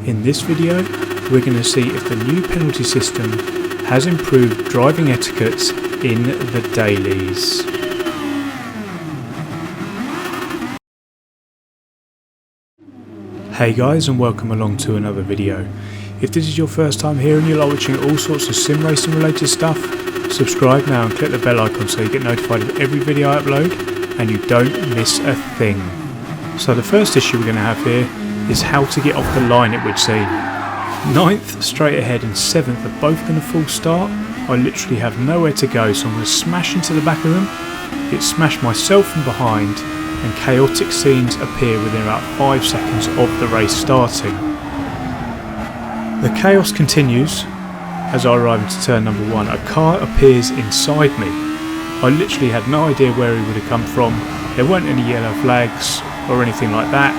In this video, we're going to see if the new penalty system has improved driving etiquette in the dailies. Hey guys, and welcome along to another video. If this is your first time here and you like watching all sorts of sim racing related stuff, subscribe now and click the bell icon so you get notified of every video I upload and you don't miss a thing. So the first issue we're going to have here is how to get off the line, it would seem. 9th straight ahead and 7th are both going to full start. I literally have nowhere to go, so I'm going to smash into the back of them, get smashed myself from behind, and chaotic scenes appear within about 5 seconds of the race starting. The chaos continues as I arrive into turn number 1. A car appears inside me. I literally had no idea where he would have come from. There weren't any yellow flags or anything like that,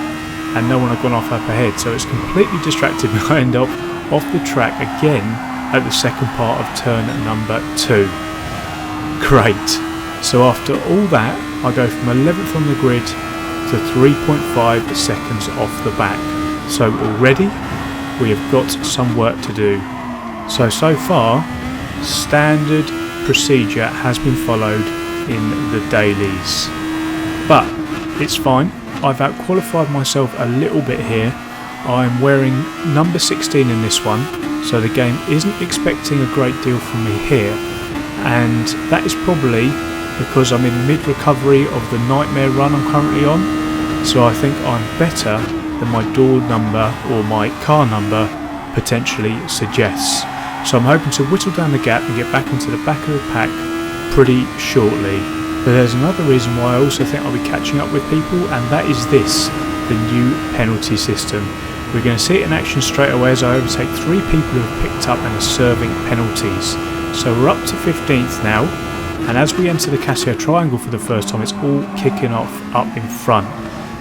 and no one had gone off up ahead, so it's completely distracted me. I end up off the track again at the second part of turn number 2. Great. So after all that, I go from 11th on the grid to 3.5 seconds off the back. So already we have got some work to do. So far, standard procedure has been followed in the dailies. But it's fine. I've outqualified myself a little bit here. I'm wearing number 16 in this one, so the game isn't expecting a great deal from me here. And that is probably because I'm in mid-recovery of the nightmare run I'm currently on, so I think I'm better than my door number or my car number potentially suggests. So I'm hoping to whittle down the gap and get back into the back of the pack pretty shortly. But there's another reason why I also think I'll be catching up with people, and that is this, the new penalty system. We're going to see it in action straight away as I overtake 3 people who have picked up and are serving penalties. So we're up to 15th now. And as we enter the Casio triangle for the first time, it's all kicking off up in front.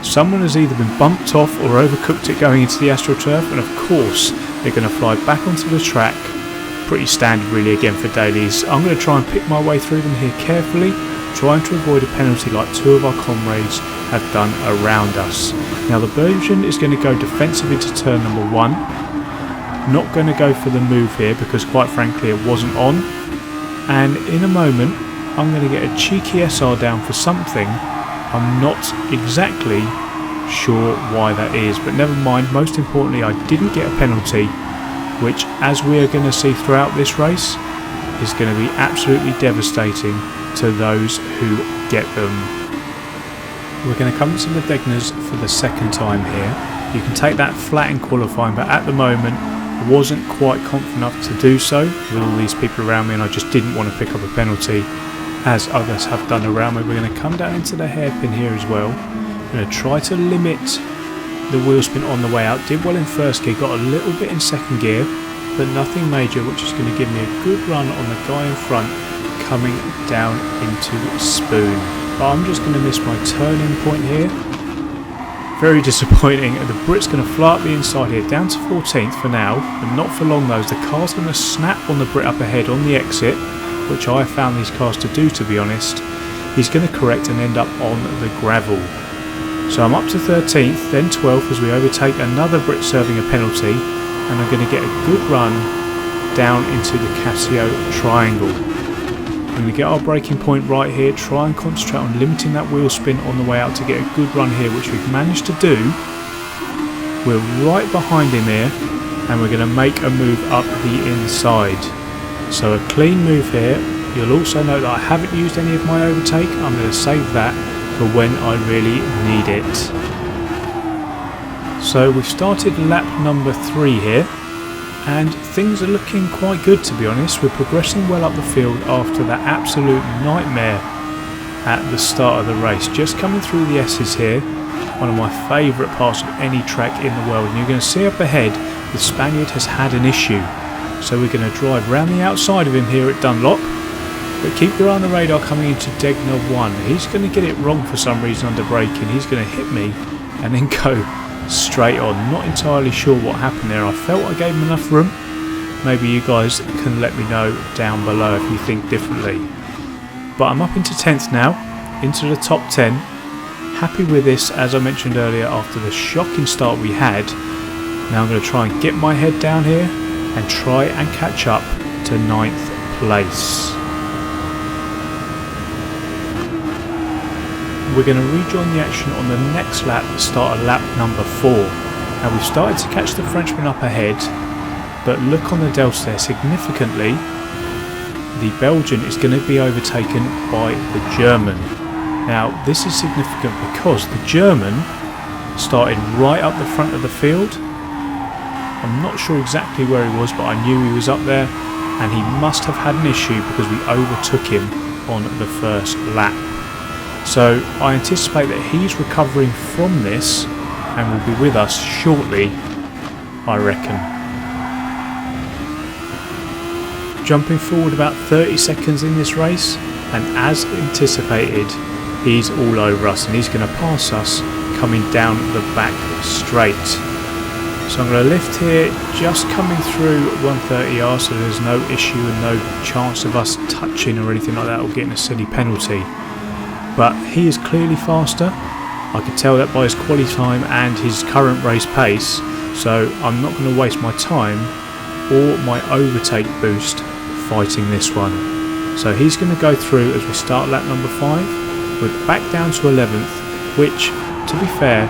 Someone has either been bumped off or overcooked it going into the AstroTurf, and of course they're going to fly back onto the track. Pretty standard really again for dailies. I'm going to try and pick my way through them here carefully, trying to avoid a penalty like 2 of our comrades have done around us. Now the Belgian is going to go defensive into turn number 1. Not going to go for the move here because quite frankly it wasn't on. And in a moment I'm going to get a cheeky SR down for something. I'm not exactly sure why that is, but never mind. Most importantly, I didn't get a penalty, which, as we are going to see throughout this race, is going to be absolutely devastating to those who get them. We're going to come to the Degners for the second time here. You can take that flat in qualifying, but at the moment I wasn't quite confident enough to do so with all these people around me, and I just didn't want to pick up a penalty as others have done around me. We're going to come down into the hairpin here as well. I'm going to try to limit the wheel spin on the way out. Did well in first gear, got a little bit in second gear, but nothing major, which is going to give me a good run on the guy in front coming down into Spoon. But I'm just going to miss my turning point here. Very disappointing. The Brit's going to fly up the inside here, down to 14th for now, but not for long though. The car's going to snap on the Brit up ahead on the exit, which I found these cars to do, to be honest. He's going to correct and end up on the gravel. So I'm up to 13th, then 12th as we overtake another Brit serving a penalty, and I'm going to get a good run down into the Casio triangle. I'm going to get our braking point right here, try and concentrate on limiting that wheel spin on the way out to get a good run here, which we've managed to do. We're right behind him here, and we're going to make a move up the inside. So a clean move here. You'll also note that I haven't used any of my overtake. I'm going to save that for when I really need it. So we've started lap number 3 here, and things are looking quite good, to be honest. We're progressing well up the field after that absolute nightmare at the start of the race. Just coming through the S's here, one of my favourite parts of any track in the world. And you're going to see up ahead the Spaniard has had an issue. So we're going to drive round the outside of him here at Dunlop, but keep your eye on the radar coming into Degner 1. He's going to get it wrong for some reason under braking. He's going to hit me and then go straight on. Not entirely sure what happened there. I felt I gave him enough room. Maybe you guys can let me know down below if you think differently. But I'm up into 10th now, into the top 10. Happy with this, as I mentioned earlier, after the shocking start we had. Now I'm going to try and get my head down here and try and catch up to 9th place. We're going to rejoin the action on the next lap, start at lap number 4. Now we've started to catch the Frenchman up ahead, but look on the delta there, significantly the Belgian is going to be overtaken by the German. Now this is significant because the German started right up the front of the field. I'm not sure exactly where he was, but I knew he was up there, and he must have had an issue because we overtook him on the first lap. So I anticipate that he's recovering from this and will be with us shortly, I reckon. Jumping forward about 30 seconds in this race, and as anticipated, he's all over us and he's going to pass us coming down the back straight. So I'm going to lift here, just coming through 130R, so there's no issue and no chance of us touching or anything like that or getting a silly penalty. But he is clearly faster. I could tell that by his quali time and his current race pace, so I'm not going to waste my time or my overtake boost fighting this one. So he's going to go through as we start lap number 5. We're back down to 11th, which, to be fair,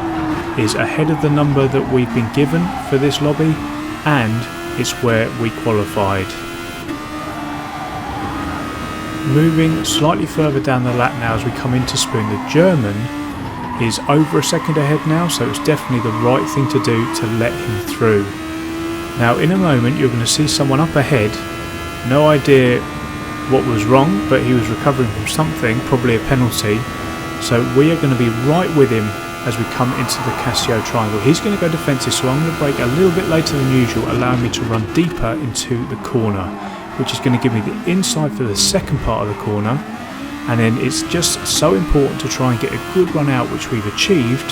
is ahead of the number that we've been given for this lobby, and it's where we qualified. Moving slightly further down the lap now as we come into Spoon, the German is over a second ahead now, so it's definitely the right thing to do to let him through. Now in a moment you're going to see someone up ahead, no idea what was wrong, but he was recovering from something, probably a penalty, so we are going to be right with him as we come into the Casio triangle. He's going to go defensive, so I'm going to brake a little bit later than usual, allowing me to run deeper into the corner, which is going to give me the inside for the second part of the corner. And then it's just so important to try and get a good run out, which we've achieved,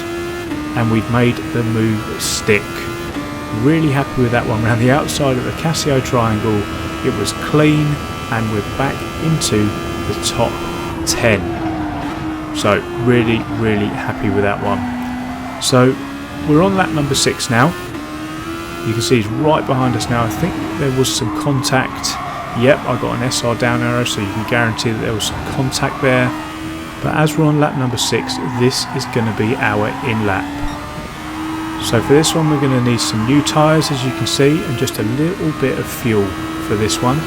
and we've made the move stick. Really happy with that one. Around the outside of the Casio triangle, it was clean, and we're back into the top 10. So really happy with that one. So we're on lap number 6 now. You can see he's right behind us now. I think there was some contact. Yep, I got an SR down arrow, so you can guarantee that there was some contact there. But as we're on lap number 6, this is going to be our in lap. So for this one we're going to need some new tyres, as you can see, and just a little bit of fuel for this one.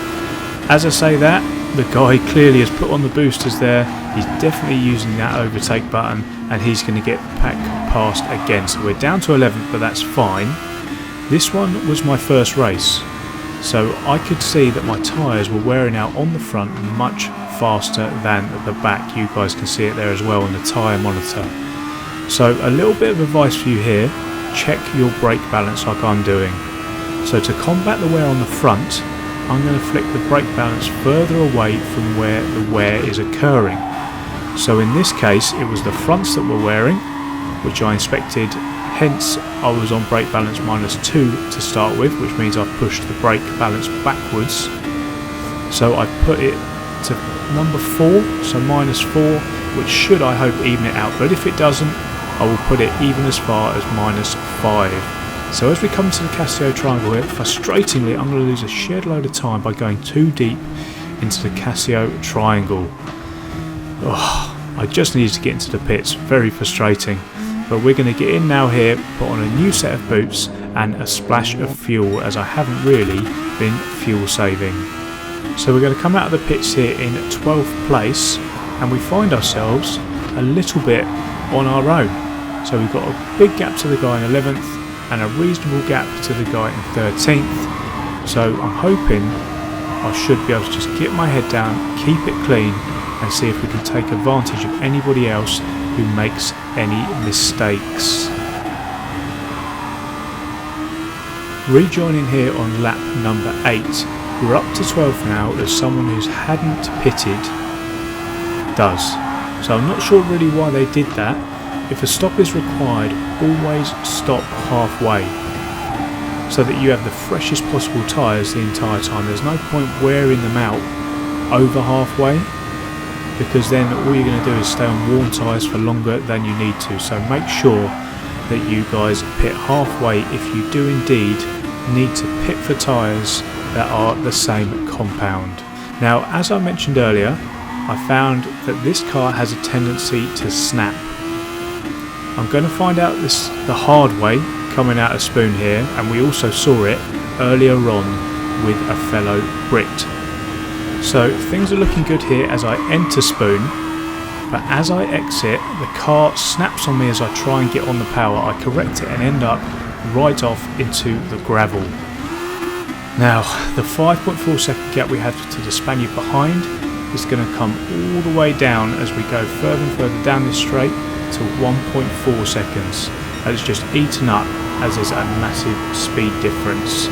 As I say that, the guy clearly has put on the boosters there. He's definitely using that overtake button, and he's going to get back past again. So we're down to 11th, but that's fine. This one was my first race, so I could see that my tyres were wearing out on the front much faster than the back. You guys can see it there as well on the tyre monitor. So a little bit of advice for you here, check your brake balance like I'm doing. So to combat the wear on the front, I'm going to flick the brake balance further away from where the wear is occurring. So in this case it was the fronts that were wearing, which I inspected, hence I was on brake balance -2 to start with, which means I've pushed the brake balance backwards. So I put it to number 4, so -4, which should, I hope, even it out, but if it doesn't, I will put it even as far as -5. So as we come to the Casio triangle here, frustratingly I'm going to lose a shed load of time by going too deep into the Casio triangle. Oh, I just needed to get into the pits, very frustrating. But we're going to get in now here, put on a new set of boots and a splash of fuel, as I haven't really been fuel saving. So we're going to come out of the pits here in 12th place, and we find ourselves a little bit on our own. So we've got a big gap to the guy in 11th and a reasonable gap to the guy in 13th. So I'm hoping I should be able to just get my head down, keep it clean, and see if we can take advantage of anybody else who makes any mistakes. Rejoining here on lap number 8, we're up to 12 now as someone who hadn't pitted does. So I'm not sure really why they did that. If a stop is required, always stop halfway, so that you have the freshest possible tyres the entire time. There's no point wearing them out over halfway, because then all you're going to do is stay on warm tyres for longer than you need to. So make sure that you guys pit halfway if you do indeed need to pit for tyres that are the same compound. Now, as I mentioned earlier, I found that this car has a tendency to snap. I'm going to find out this the hard way coming out of Spoon here, and we also saw it earlier on with a fellow Brit. So things are looking good here as I enter Spoon, but as I exit, the car snaps on me as I try and get on the power. I correct it and end up right off into the gravel. Now, the 5.4 second gap we had to the Spaniard behind is going to come all the way down as we go further and further down this straight to 1.4 seconds. And it's just eaten up as there's a massive speed difference.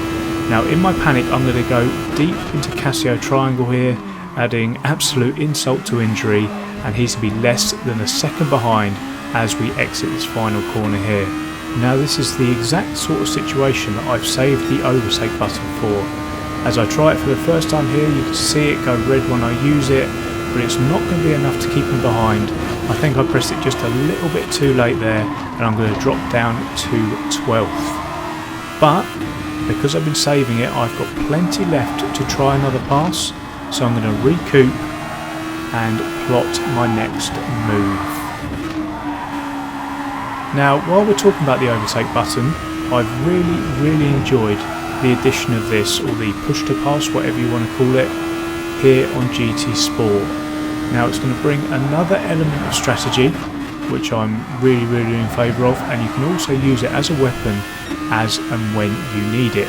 Now, in my panic, I'm going to go deep into Casio Triangle here, adding absolute insult to injury, and he's to be less than a second behind as we exit this final corner here. Now, this is the exact sort of situation that I've saved the overtake button for. As I try it for the first time here, you can see it go red when I use it, but it's not going to be enough to keep him behind. I think I pressed it just a little bit too late there, and I'm going to drop down to 12th. But because I've been saving it, I've got plenty left to try another pass, so I'm going to recoup and plot my next move. Now, while we're talking about the overtake button, I've really enjoyed the addition of this, or the push to pass, whatever you want to call it, here on GT Sport. Now, it's going to bring another element of strategy, which I'm really in favour of, and you can also use it as a weapon as and when you need it.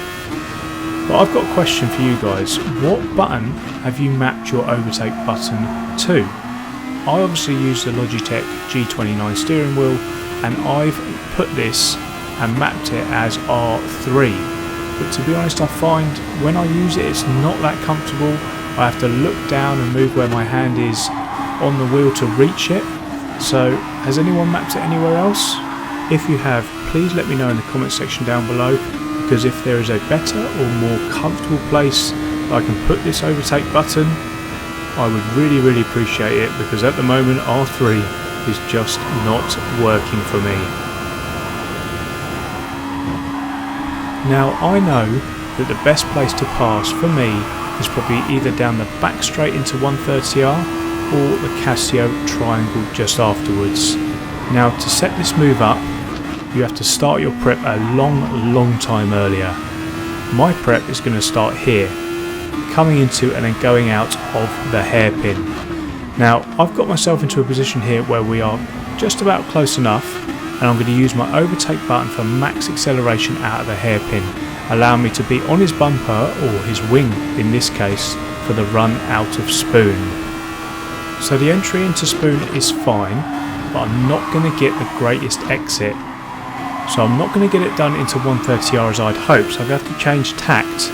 But I've got a question for you guys. What button have you mapped your overtake button to? I obviously use the Logitech G29 steering wheel, and I've put this and mapped it as R3. But to be honest, I find when I use it, it's not that comfortable. I have to look down and move where my hand is on the wheel to reach it. So, has anyone mapped it anywhere else? If you have, please let me know in the comment section down below, because if there is a better or more comfortable place that I can put this overtake button, I would really appreciate it, because at the moment R3 is just not working for me. Now, I know that the best place to pass for me is probably either down the back straight into 130R or the Casio Triangle just afterwards. Now, to set this move up, you have to start your prep a long time earlier. My prep is going to start here, coming into and then going out of the hairpin. Now, I've got myself into a position here where we are just about close enough, and I'm going to use my overtake button for max acceleration out of the hairpin, allowing me to be on his bumper, or his wing in this case, for the run out of Spoon. So the entry into Spoon is fine, but I'm not going to get the greatest exit. So I'm not going to get it done into 130R as I'd hoped, so I'm going to have to change tact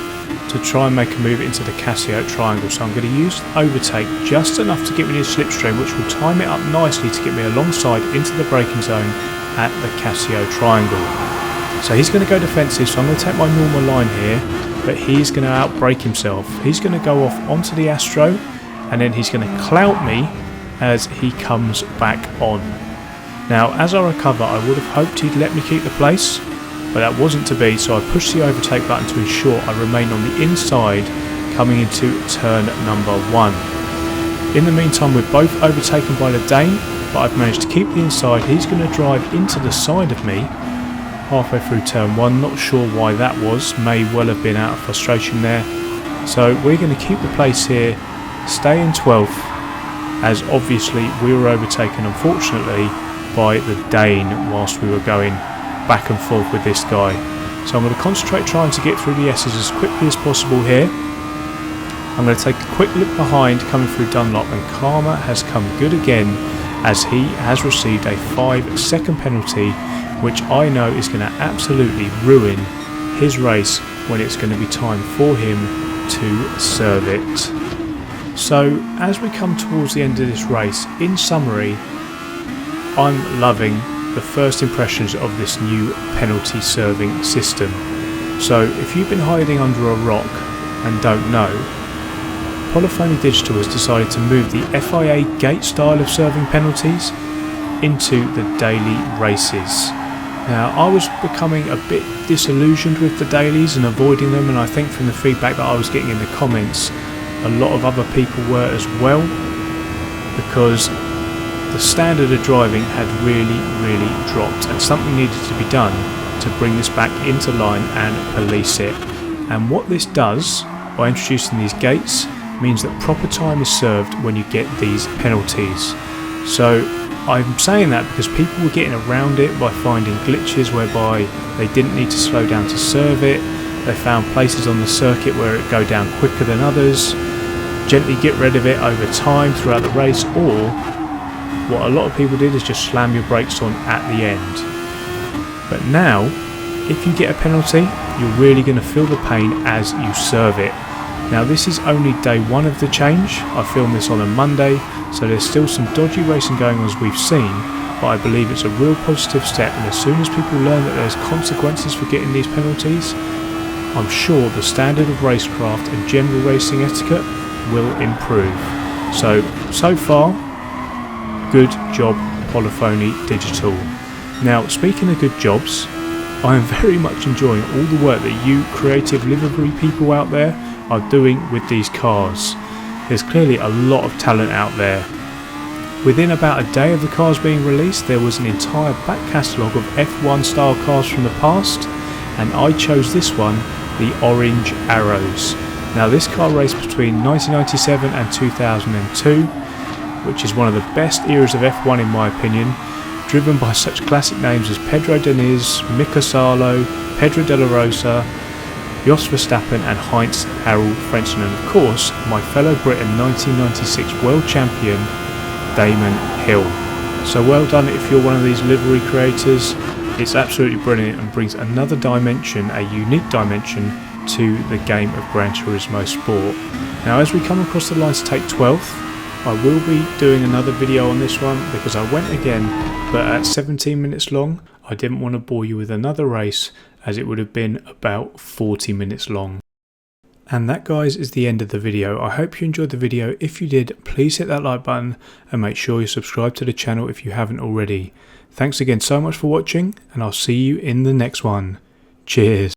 to try and make a move into the Casio Triangle. So I'm going to use overtake just enough to get me in slipstream, which will time it up nicely to get me alongside into the braking zone at the Casio Triangle. So he's going to go defensive, so I'm going to take my normal line here, but he's going to outbrake himself. He's going to go off onto the Astro, and then he's going to clout me as he comes back on. Now, as I recover, I would have hoped he'd let me keep the place, but that wasn't to be, so I pushed the overtake button to ensure I remain on the inside coming into turn number 1. In the meantime, we're both overtaken by the Dane, but I've managed to keep the inside. He's going to drive into the side of me halfway through turn 1. Not sure why that was, may well have been out of frustration there. So we're going to keep the place here, stay in 12th, as obviously we were overtaken, unfortunately, by the Dane whilst we were going back and forth with this guy. So I'm going to concentrate trying to get through the S's as quickly as possible here. I'm going to take a quick look behind coming through Dunlop, and Karma has come good again as he has received a 5-second penalty, which I know is going to absolutely ruin his race when it's going to be time for him to serve it. So as we come towards the end of this race, in summary, I'm loving the first impressions of this new penalty serving system. So if you've been hiding under a rock and don't know, Polyphony Digital has decided to move the FIA gate style of serving penalties into the daily races. Now, I was becoming a bit disillusioned with the dailies and avoiding them, and I think from the feedback that I was getting in the comments, a lot of other people were as well, because the standard of driving had really dropped, and something needed to be done to bring this back into line and police it. And what this does by introducing these gates means that proper time is served when you get these penalties. So I'm saying that because people were getting around it by finding glitches whereby they didn't need to slow down to serve it. They found places on the circuit where it would go down quicker than others, gently get rid of it over time throughout the race, or what a lot of people did is just slam your brakes on at the end. But now, if you get a penalty, you're really going to feel the pain as you serve it. Now, this is only day one of the change. I filmed this on a Monday, so there's still some dodgy racing going on as we've seen, but I believe it's a real positive step, and as soon as people learn that there's consequences for getting these penalties, I'm sure the standard of racecraft and general racing etiquette will improve. So far, good job Polyphony Digital. Now, speaking of good jobs, I am very much enjoying all the work that you creative livery people out there are doing with these cars. There's clearly a lot of talent out there. Within about a day of the cars being released, there was an entire back catalogue of F1 style cars from the past, and I chose this one, the Orange Arrows. Now, this car raced between 1997 and 2002, which is one of the best eras of F1 in my opinion, driven by such classic names as Pedro Diniz, Mika Salo, Pedro de la Rosa, Jos Verstappen and Heinz Harald Frentzen, and of course my fellow Brit and 1996 world champion Damon Hill. So well done if you're one of these livery creators. It's absolutely brilliant and brings another dimension, a unique dimension, to the game of Gran Turismo Sport. Now, as we come across the line to take 12th, I will be doing another video on this one because I went again, but at 17 minutes long, I didn't want to bore you with another race as it would have been about 40 minutes long. And that, guys, is the end of the video. I hope you enjoyed the video. If you did, please hit that like button and make sure you subscribe to the channel if you haven't already. Thanks again so much for watching, and I'll see you in the next one. Cheers.